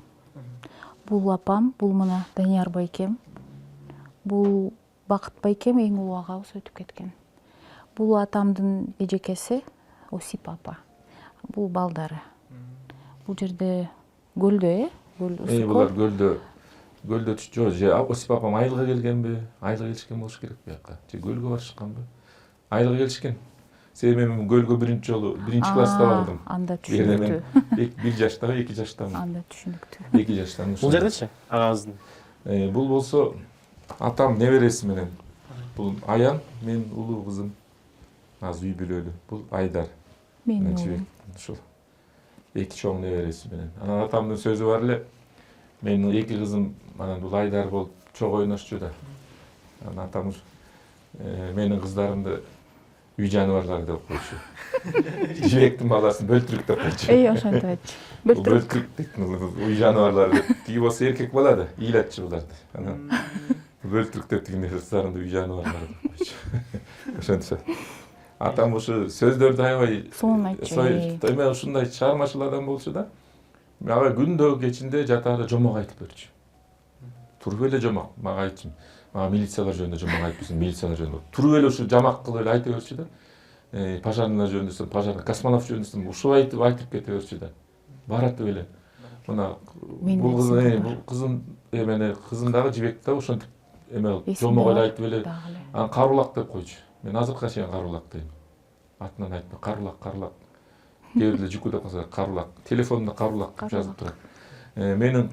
бул апам, бул мына Данияр байкем, бул Бакыт байкем, эң улуу агабыз өтүп кеткен. Бул атамдын эжекеси Осип апа. Бул балдары. Бул жерде көлдө, Булар көлдө жок, же Осип апам айылга келгенби? Айылга келишкен болуш керек бияка. Же көлгө барышканбы? Айылга келишкен. Себеби мен көлгө биринчи класста бардым. Анда түшүнүктүү. 1 жаштабы, 2 жаштамын. Анда түшүнүктүү. 2 жаштамын. Бул жердечи агабыздын? Бул болсо атам небереси менен. Бул Аян, менин улуу кызым. Азыр үй бүлөлүү. Бул Айдар. Менин уулум. Ушул 2 чоң небереси менен. Анан атамдын сөзү бар эле. Менин 2 кызым, анан бул Айдар болуп чогуу ойношчу да. Анан атам менин кыздарымды үй жаныбарлары деп койчу. Жибектин баласын бөлтүрүк деп койчу. Ошентип айтчу. Бөлтүрүк дейтин үй жаныбарлары деп. Тиги болсо эркек бала да, ыйлатчу буларды. Анан бөлтүрүк деп тигине кыздарымды үй жаныбарлары деп койчу. Ошентип. Атам ушу сөздөрдү аябай сонун айтчу. Эме ушундай чыгармачыл адам болчу да. Мага күндө кечинде жатаарда жомок айтып берчү. Туруп эле жомок мага айтчу. Мага милициялар жөнүндө жомок айтыпсың, милициялар жөнүндө. Туруп эле ушу жамак кылып эле айта берчү да. Пожарный жөнүндө, пожарный космонавт жөнүндө ушул айтып кете берчү да. Баратып эле. Мына бул кызым кызым дагы жибек да ошентип жомок эле айтып эле. Анан Карулак деп койчу. Мен азыркыга чейин Карулак дейм. Атынан айтпа, Карулак. Кээ бирлер жуку деп калса Карулак. Телефонунда Карулак деп жазып турат. Менин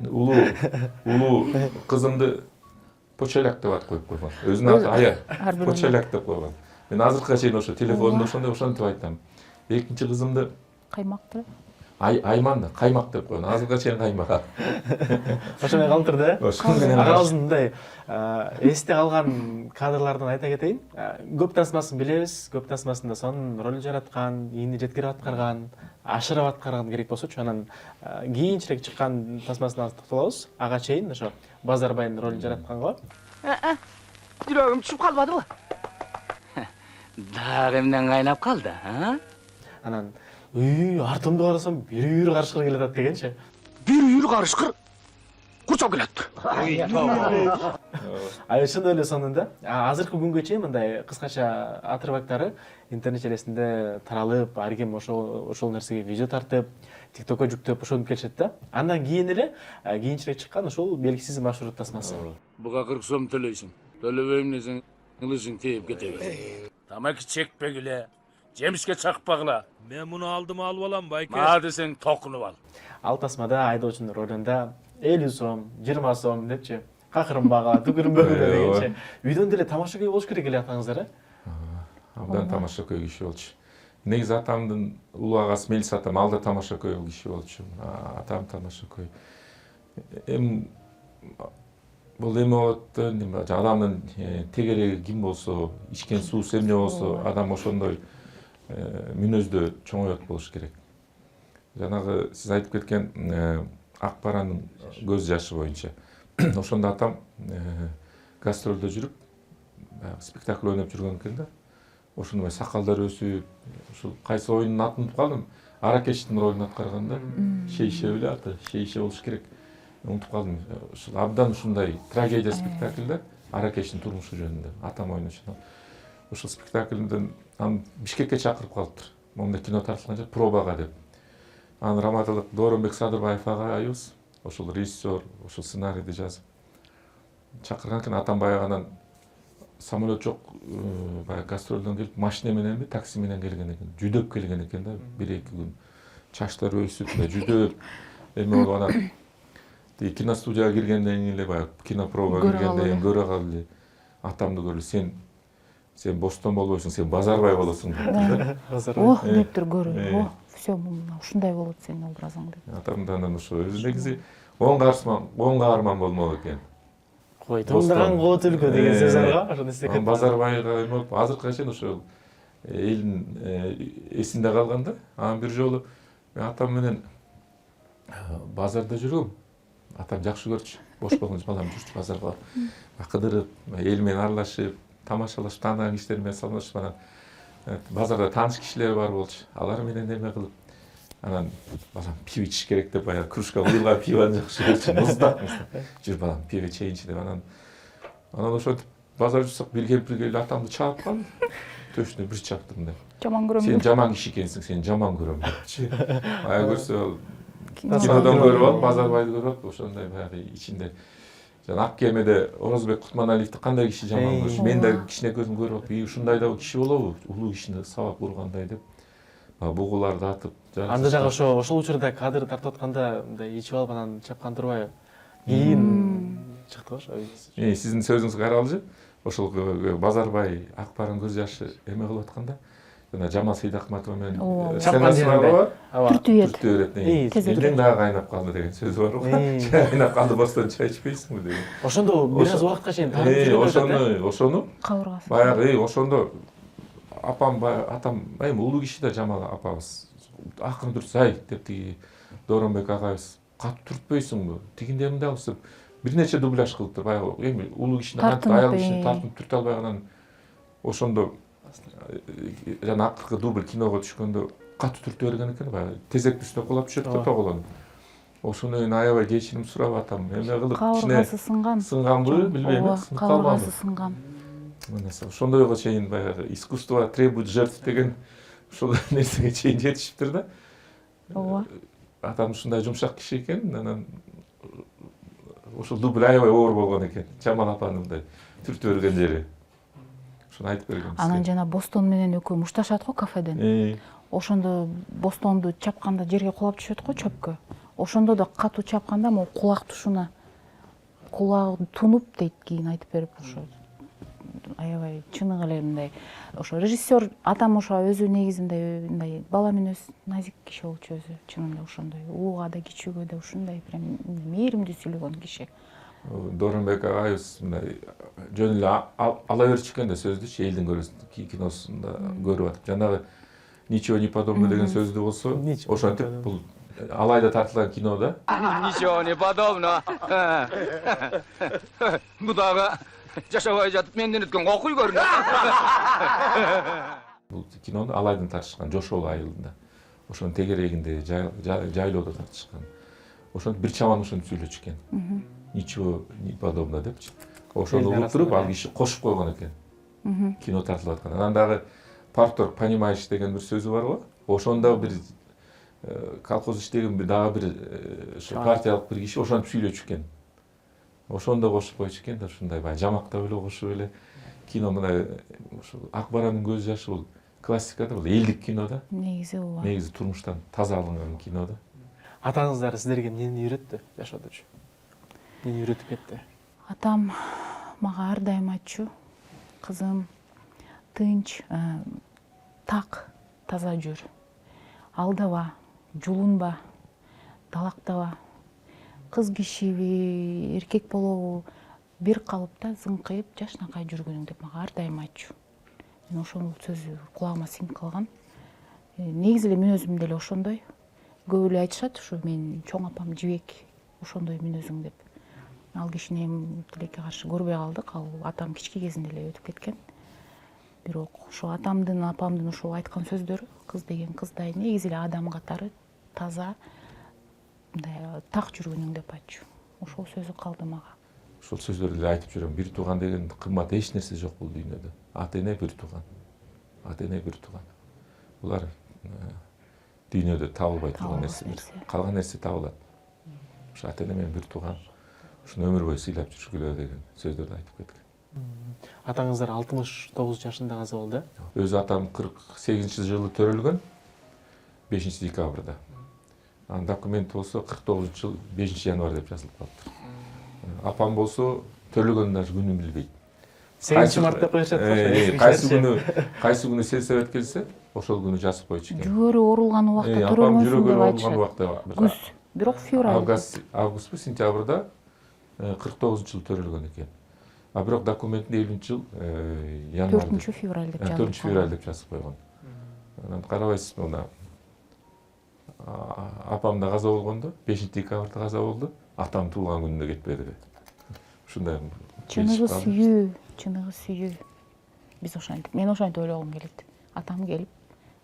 улуу кызымды Почеляк деп ат коюп койгон. Өзүнүн аты Аян. Почеляк деп койгон. Мен азыркыга чейин ошо телефонунда ошентип айтам. Экинчи кызымды Каймак деп. Айман да, Каймак деп койгон. Азыркыга чейин Каймак. Ошо менен калтырды, э? Ошо менен агабыздын мындай эсте калган кадрлардан айта кетейин. Көп тасмасын билебиз, көп тасмасында сонун роль жараткан, ийини жеткирип аткарган, ашырып аткарган керек болсочу, анан кийинчерээк чыккан тасмасына токтолобуз. Ага чейин ошо Базарбайдын ролун жаратканго. Жүрөгүм түшүп калбадыбы? Дагы эмнең кайнап калды, а? Анан артымды карасам бир үйүр карышкыр келатат дегенчи. Бир үйүр карышкыр курчап келет. Ошондой эле сонунда азыркы күнгө чейин мындай кыскача отрывоктары интернет желесинде таралып, ар ким ошол нерсеге видео тартып, TikTokко жүктөп ошентип келишет да. Андан кийин эле кийинчерээк чыккан ошол белгисиз маршрут тасмасы. Буга 40 сом төлөйсүң. Төлөбөйм десең, ылыжың тээп кетеби. Тамаки чекпегиле, жемишке чакпагыла. Мен муну алып алам, байке. Ма десең токунуп ал. Ал тасмада айдоочунун ролунда 50 сом, 20 сом депчи, какырынбага, түкүрүнбөгүлө дегенчи. Үйдөн деле тамашакөй болуш керек эле атаңыздар, э? Абдан тамашакөй киши болчу. Негизи атамдын улуу агасы Мелис атам ал да тамашакөй киши болчу. Атам тамашакөй. Бул эме болот, адамдын тегереги ким болсо, ичкен суусу эмне болсо, адам ошондой мүнөздө чоңоет болуш керек. Жанагы сиз айтып кеткен ак баранын көз жашы боюнча. Ошондо атам гастролдо жүрүп, спектакль ойноп жүргөн экен да. ошондой сакалдар өсүп, ушул кайсы оюндун атын унутуп калдым. Аракештин ролун аткарганда, Шейше беле аты, Шейше болуш керек. Унутуп калдым. Ушул абдан ушундай трагедия спектакльде Аракештин турмушу жөнүндө атам ойношот. Ушул спектакльден аны Бишкекке чакырып калыптыр. Монда кино тартылган жер пробага деп. Анын драматург Дооронбек Садырбаев агайыбыз, ошол режиссер, ошол сценарийди жазып чакырган экен. Атам баягы анан самолет жок, баягы гастролдон келип, машина мененби, такси менен келген экен. Жүдөп келген экен да, 1-2 күн. Чачтары өсүп, жүдөп эме болуп анан киностудияга киргенден кийин эле баягы кино пробага киргенден кийин көрө калып эле атамды көрүп, сен Бостон болбойсуң, сен Базарбай болосуң деп. Ох дептир көрүү. О, все ушундай болот сенин образың деп. Атамды анан ошо өзү негизи оң каарман болмок экен. Кой, туңдаган коо түлкү деген сөз бар го, ошону эстеп Базарбайга эме болуп, азыркыга чейин ошол элдин эсинде калган да. Анан бир жолу мен атам менен базарда жүргөм. Атам жакшы көрчү. Бош болгон балам жүрчү базарга. Кыдырып, эл менен аралашып, тамашалашып, таанаган кишилер менен салмашып, анан базарда тааныш кишилер бар болчу. Алар менен эме кылып, анан балам пиво ичиш керек деп баягы кружка куюлган пивону жакшы көрчү. Муздак. Жүр балам, пиво ичейинчи деп анан ошентип базар жүрсөк бир кемпир келип атамды чаап калды. Төшүнө бир чаптым да. Жаман көрөм. Сен жаман киши экенсиң, сени жаман көрөм депчи. Ая көрсө кинодон көрүп алып, Базарбайды көрүп алып, ошондой баягы ичинде жана ак кемеде Орозбек Кутманалиевди кандай киши жаман көрүш, мен да кичине көзүм көрүп алып, ушундай да киши болобу, улуу кишини сабап ургандай деп бугуларды атып. Анда жагы ошол учурда кадр тартып атканда мындай ичип алып анан чапкан турбайбы? Кийин чыкты го ошо. Сиздин сөзүңүзгө каралчы, ошол Базарбай Акбардын көз жашы эме кылып атканда жана Жамал Сейдахматова менен сценарийчилар бар. Түртү берет. Элдең дагы кайнап калды деген сөз бар го. Кайнап калды, бостон чай ичпейсиңби деген. Ошондо бир аз убакытка чейин тарып жүрөт. Ошону кабыргасы. Баягы ошондо апам атам эми улуу киши да Жамал апабыз. Акырын турсай деп тиги Дооронбек агайыбыз катуу түртпөйсүңбү? Тигинде мындай болсо бир нече дубляж кылыптыр. Баягы эми улуу кишини кантип аял кишини тартынып түртө албай анан ошондо жана акыркы дубль киного түшкөндө катуу түртө берген экен, баягы тезектин үстүнө кулап түшөт го тоголонуп. Ошону эми аябай кечирим сурап атам эме кылып кабыргасы сынган. Сынганбы билбейм, сынып калганбы. Кабыргасы сынган. Ошондойго чейин баягы искусство требует жертв деген ошол нерсеге чейин жетишиптир да. Ооба. Атам ушундай жумшак киши экен, анан ошол дубль аябай оор болгон экен. Жамал апанын мындай түртө берген жери. Ошону айтып берген. Анан жана Бостон менен экөө мушташат го кафеден. Ошондо Бостонду чапканда жерге кулап түшөт го чөпкө. Ошондо да катуу чапканда могу кулак тушуна кулагы тунуп дейт, кийин айтып берип ошо аябай чыныгы эле мындай. Ошо режиссер атам ошо өзү негизинде мындай бала менен назик киши болчу өзү, чынында ошондой. Ууга да кичүүгө да ушундай прям мээримдүү сүйлөгөн киши. Дооронбек агайыбыз мындай жөн эле ала берчү экен да сөздүчү, элдин көрөсүн киносунда көрүп атып. Жанагы ничего не подобно деген сөздү болсо, ошентип бул алайда тартылган кинода Ничего не подобно. Бу дагы жашабай жатып менден өткөн окуй көрүнөт. бул кинону алайдын тартышкан Жошол айылында. Ошонун тегерегинде жайлоодо тартышкан. Ошентип бир чаман ошентип сүйлөчү экен. Ничего не подобно депчи. Ошону уктуруп ал киши кошуп койгон экен. Кино тартылып аткан. Анан дагы парторг понимаешь деген бир сөзү бар го. Ошондо бир колхоз иштеген дагы бир партиялык бир киши ошентип сүйлөчү экен. Ошондо кошуп койчу экен да, ушундай баягы жамактап эле кошуп эле кино мындай ушул Акбаранын көз жашы бул классика да, бул элдик кино да. Негизи ооба. Негизи турмуштан таза алынган кино да. Атаңыздар сиздерге эмнени үйрөттү жашоодочу? Эмнени үйрөтүп кетти? Атам мага ар дайым айтчу, кызым, тынч, так, таза жүр. Алдава, жулунба, далактаба. Кыз кишиби, эркек болобу, бир калыпта зыңкыйып, жашнакай жүргүнүң деп мага ар дайым айтчу. Мен ошол сөзү кулагыма сиңип калган. Негизи эле мүнөзүм деле ошондой. Көп эле айтышат, ушу менин чоң апам жибек, ошондой мүнөзүң деп. Ал кишини эми тилекке каршы көрбөй калдык, ал атам кички кезинде эле өтүп кеткен. бирок ошо атамдын апамдын ошол айткан сөздөрү, кыз деген кыздай негизи эле адам катары таза, мындай так жүргүнүң деп айтчу. Ошол сөзү калды мага. Ошол сөздөрдү эле айтып жүрөм. Бир тууган деген кымбат эч нерсе жок бул дүйнөдө. Ата эне бир тууган. Ата эне бир тууган. Булар дүйнөдө табылбай турган нерселер. Калган нерсе табылат. Ошо ата эне менен бир тууган. Ушуну өмүр бою сыйлап жүргүлө деген сөздөрдү айтып кеткен. Атаңыздар 69 жашында каза болду. Өзү атам 48-жылы төрөлгөн 5-декабрда. Анын документи болсо 49-жыл 5-январь деп жазылып калыптыр. Апам болсо төрөлгөндүн даже күнүн билбейт. 8-март деп коюшат. Кайсы күнү сельсовет келсе, ошол күнү жазып койчу экен. Жүрөгү оорулган убакта төрөлмөсүн деп айтышат. Күз, бирок февраль. Августпу, сентябрда 49-жыл төрөлгөн экен. А бирок документинде 50-жыл январь. 4-февраль деп жазып. 4-февраль деп жазып койгон. Анан карабайсыз мына апам да каза болгондо 5-декабрда каза болду. Атам туулган күнүндө кетпеди. Ушундай чыныгы сүйүү, чыныгы сүйүү. Биз ошентип, мен ошентип ойлогум келет. Атам келип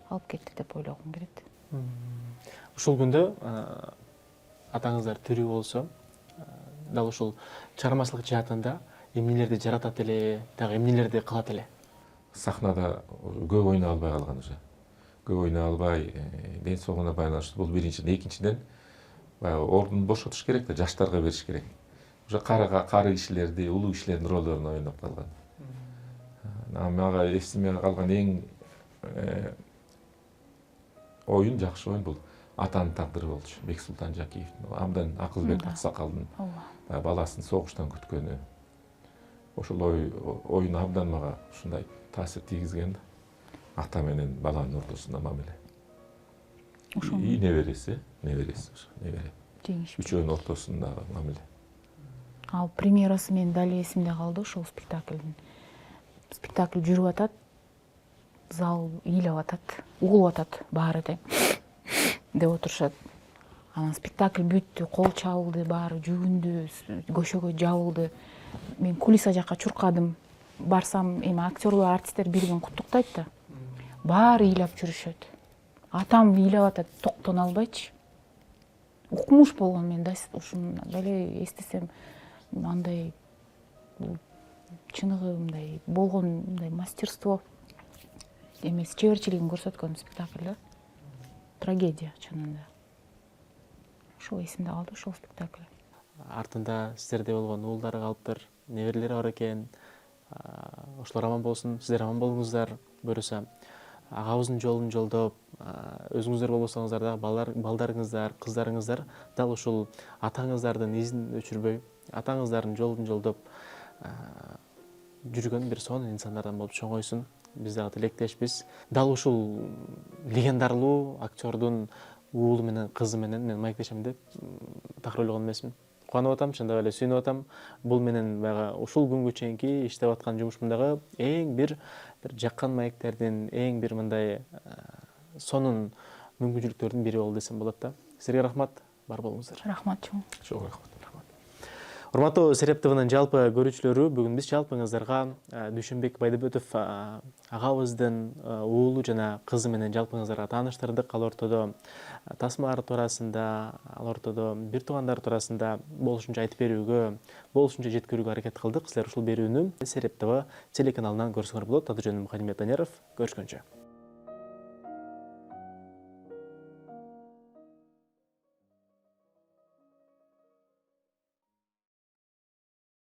алып кетти деп ойлогум келет. Ушул күндө атаңыздар тирүү болсо, дал ушул чыгармачылык жаатында эмнелерди жаратат эле, дагы эмнелерди кылат эле? Сахнада көп ойнай албай калган уже. Көп ойнай албай, ден соолугуна байланыштуу. Бул биринчиден, экинчиден баягы ордун бошотуш керек да, жаштарга бериш керек. Уже кары кишилерди, улуу кишилердин ролдорун ойноп калган. Мага эсиме калган эң оюн, жакшы оюн бул атанын тагдыры болчу. Бексултан Жакиевдин, абдан Акылбек Аксакалдын баласын согуштан күткөнү. Ошол оюн абдан мага ушундай таасир тийгизген да. Ата менен баланын ортосунда мамиле. И небереси ошо, небере. Үчөөнүн ортосундагы мамиле. Ал премьерасы менин дали эсимде калды ошол спектаклдин. Спектакль жүрүп атат, зал ыйлап атат, угулуп атат баары тең деп отурушат. Анан спектакль бүттү, кол чабылды, баары жүгүндү, көшөгө жабылды. Мен кулиса жакка чуркадым. Барсам, эми актерлор, артисттер биригин куттуктайт да. Баары ыйлап жүрүшөт. Атам ыйлап атат, токтоно албайчы. Укмуш болгон мен да ушуну эле эстесем, андай чыныгы мындай болгон мындай мастерство эмес, чеберчилигин көрсөткөн спектакль да. Трагедия чынында. Ошол эсимде калды, ошол спектакль. Артында сиздерде болгон уулдары калыптыр, неберелери бар экен. Ошолор аман болсун, сиздер аман болуңуздар. Буюрса агабыздын жолун жолдоп, өзүңүздөр болбосоңуздар дагы балдарыңыздар, кыздарыңыздар дал ушул атаңыздардын изин өчүрбөй, атаңыздардын жолун жолдоп жүргөн бир сонун инсандардан болуп чоңойсун. Биз дагы тилектешпиз. Дал ушул легендарлуу актердун уулу менен кызы менен мен маектешем деп такыр ойлогон эмесмин. Кубанып атам, чындап эле сүйүнүп атам. Бул менен баягы ушул күнгө чейинки иштеп аткан жумушумдагы эң бир жаккан маектердин, эң бир мындай сонун мүмкүнчүлүктөрдүн бири болду десем болот да. Силерге рахмат, бар болуңуздар. Рахмат чоң. Чоң рахмат. Урматтуу Сереп ТВнын жалпы көрүүчүлөрү, бүгүн биз жалпыңыздарга Дүйшөнбек Байдыбөтов агабыздын уулу жана кызы менен жалпыңыздарга тааныштырдык. Ал ортодо тасмалар туурасында, ал ортодо бир туугандар туурасында болушунча айтып берүүгө, болушунча жеткирүүгө аракет кылдык. Силер ушул берүүнү Сереп ТВ телеканалынан көрсөңөр болот. Аты жөнүм Кадимбек Данеров. Көрүшкөнчө.